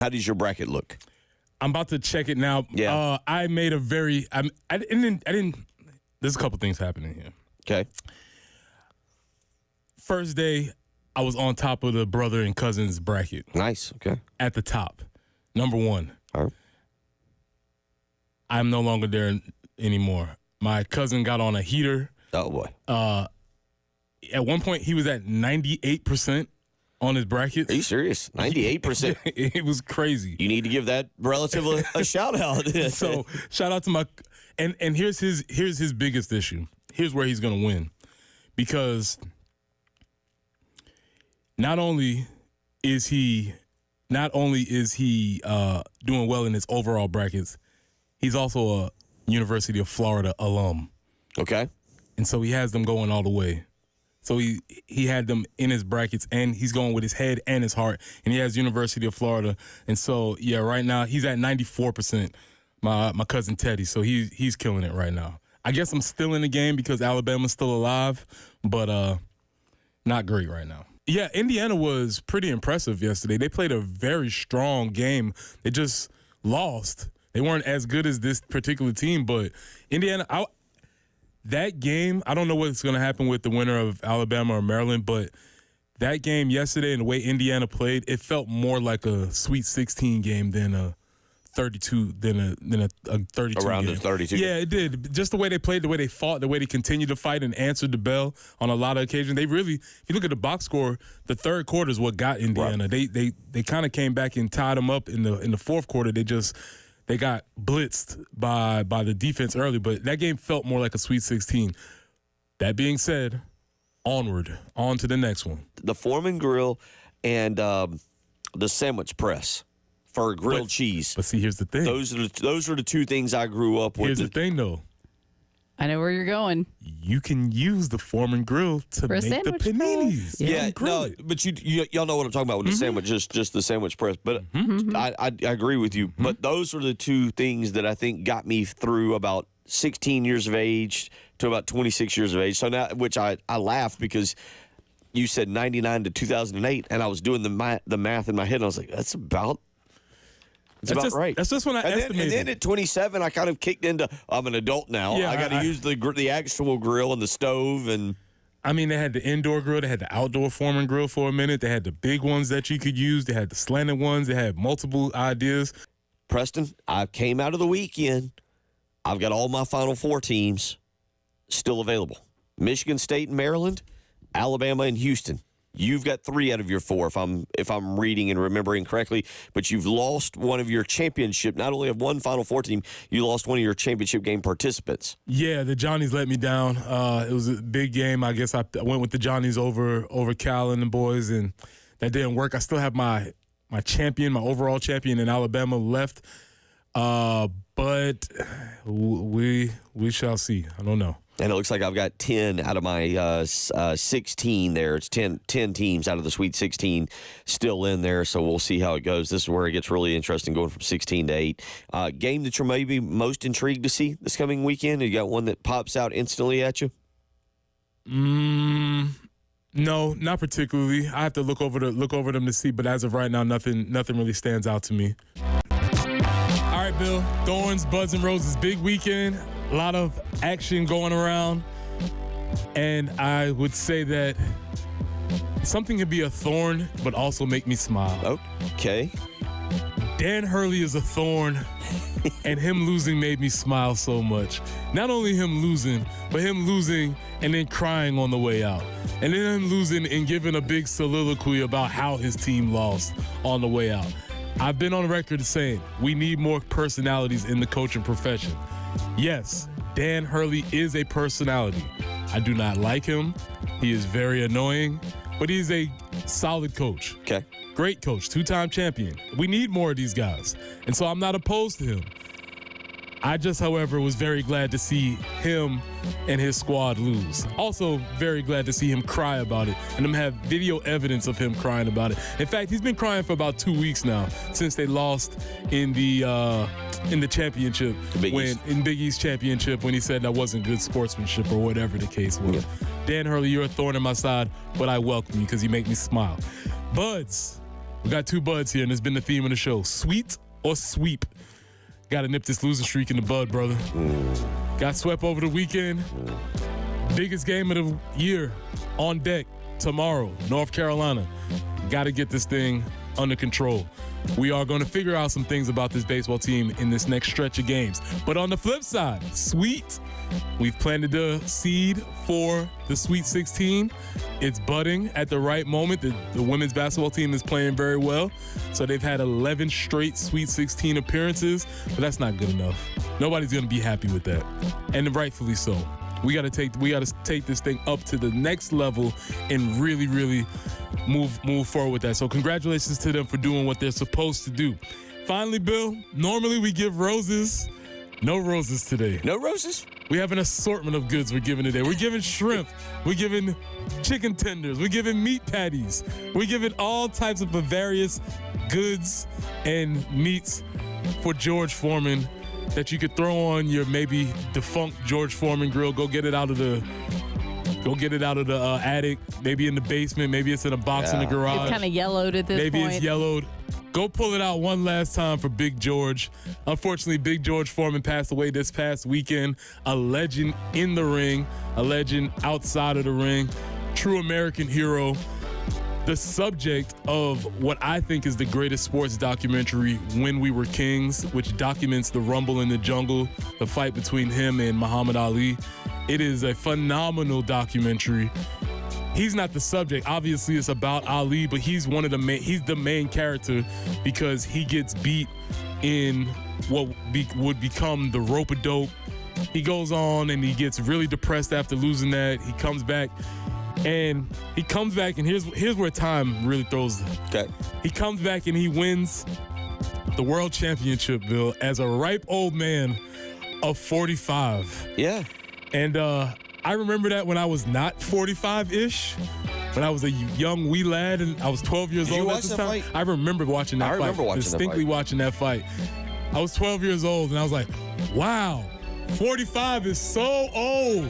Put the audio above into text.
How does your bracket look? I'm about to check it now. Yeah. I made a very I didn't there's a couple things happening here. Okay. First day, I was on top of the brother and cousins bracket. Nice. Okay. At the top. Number 1. All right. I'm no longer there anymore. My cousin got on a heater. Oh, boy. At one point, he was at 98% on his bracket. Are you serious? 98%? It was crazy. You need to give that relative a shout out. So shout out to my and here's his biggest issue. Here's where he's gonna win, because not only is he doing well in his overall brackets, he's also a University of Florida alum. Okay. And so he has them going all the way. So he had them in his brackets, and he's going with his head and his heart, and he has University of Florida. And so, yeah, right now he's at 94%, my cousin Teddy. So he's killing it right now. I guess I'm still in the game because Alabama's still alive, but not great right now. Yeah, Indiana was pretty impressive yesterday. They played a very strong game. They just lost. They weren't as good as this particular team, but Indiana that game, I don't know what's going to happen with the winner of Alabama or Maryland, but that game yesterday and the way Indiana played, it felt more like a Sweet 16 game than a 32 than a 32 around game. the 32. Yeah, it did. Just the way they played, the way they fought, the way they continued to fight and answered the bell on a lot of occasions. They really, if you look at the box score, the third quarter is what got Indiana. Right. They kind of came back and tied them up in the fourth quarter. They got blitzed by the defense early, but that game felt more like a Sweet 16. That being said, on to the next one. The Foreman grill and the sandwich press for grilled cheese. But see, here's the thing. Those are the two things I grew up with. Here's the thing, though. I know where you're going. You can use the Foreman grill to make the paninis. Yeah, no, but y'all know what I'm talking about with the sandwich, just the sandwich press. But I agree with you. But those are the two things that I think got me through about 16 years of age to about 26 years of age. So now, which I laugh because you said 99 to 2008, and I was doing the math in my head, and I was like, that's about right. That's just when I estimated. And then at 27, I kind of kicked into, I'm an adult now. Yeah, I got to use the actual grill and the stove. And I mean, they had the indoor grill. They had the outdoor Foreman grill for a minute. They had the big ones that you could use. They had the slanted ones. They had multiple ideas. Preston, I came out of the weekend. I've got all my Final Four teams still available. Michigan State and Maryland, Alabama and Houston. You've got 3 out of your 4, if I'm reading and remembering correctly, but you've lost one of your championship. Not only have one Final Four team, you lost one of your championship game participants. Yeah, the Johnnies let me down. It was a big game. I guess I went with the Johnnies over Cal and the boys, and that didn't work. I still have my champion, my overall champion in Alabama left, but we shall see. I don't know. And it looks like I've got 10 out of my 16 there. It's 10 teams out of the Sweet 16 still in there, so we'll see how it goes. This is where it gets really interesting, going from 16 to 8. Game that you're maybe most intrigued to see this coming weekend? You got one that pops out instantly at you? No, not particularly. I have to look over them to see, but as of right now, nothing really stands out to me. All right, Bill. Thorns, Buds, and Roses, big weekend. A lot of action going around, and I would say that something can be a thorn, but also make me smile. Okay. Dan Hurley is a thorn, and him losing made me smile so much. Not only him losing, but him losing and then crying on the way out. And then him losing and giving a big soliloquy about how his team lost on the way out. I've been on record saying we need more personalities in the coaching profession. Yes, Dan Hurley is a personality. I do not like him. He is very annoying, but he's a solid coach. Okay. Great coach, 2-time champion. We need more of these guys, and so I'm not opposed to him. I just, however, was very glad to see him and his squad lose. Also very glad to see him cry about it and them have video evidence of him crying about it. In fact, he's been crying for about 2 weeks now since they lost in the championship, in Big East championship, when he said that wasn't good sportsmanship or whatever the case was. Yeah. Dan Hurley, you're a thorn in my side, but I welcome you because you make me smile. Buds, We got two buds here, and it's been the theme of the show. Sweet or sweep? Got to nip this losing streak in the bud, brother. Got swept over the weekend. Biggest game of the year on deck tomorrow, North Carolina. Got to get this thing under control. We are going to figure out some things about this baseball team in this next stretch of games. But on the flip side, sweet, we've planted the seed for the Sweet 16. It's budding at the right moment. The women's basketball team is playing very well. So they've had 11 straight Sweet 16 appearances, but that's not good enough. Nobody's going to be happy with that, and rightfully so. We got to take this thing up to the next level and really, really move forward with that. So congratulations to them for doing what they're supposed to do. Finally, Bill, normally we give roses. No roses today. No roses? We have an assortment of goods we're giving today. We're giving shrimp. We're giving chicken tenders. We're giving meat patties. We're giving all types of various goods and meats for George Foreman that you could throw on your maybe defunct George Foreman grill. Go get it out of the attic, maybe in the basement, maybe it's in a box in the garage. It's kind of yellowed at this point. Maybe it's yellowed. Go pull it out one last time for Big George. Unfortunately, Big George Foreman passed away this past weekend. A legend in the ring, a legend outside of the ring, true American hero. The subject of what I think is the greatest sports documentary, When We Were Kings, which documents the rumble in the jungle, the fight between him and Muhammad Ali. It is a phenomenal documentary. He's not the subject. Obviously, it's about Ali, but he's he's the main character because he gets beat in what would become the rope-a-dope. He goes on and he gets really depressed after losing that. He comes back. And here's where time really throws. Okay. He comes back and he wins the world championship, Bill, as a ripe old man of 45. Yeah. And I remember that when I was not 45-ish, when I was a young wee lad and I was 12 years old at the time. I remember watching that fight. Distinctly watching that fight. I was 12 years old and I was like, wow, 45 is so old.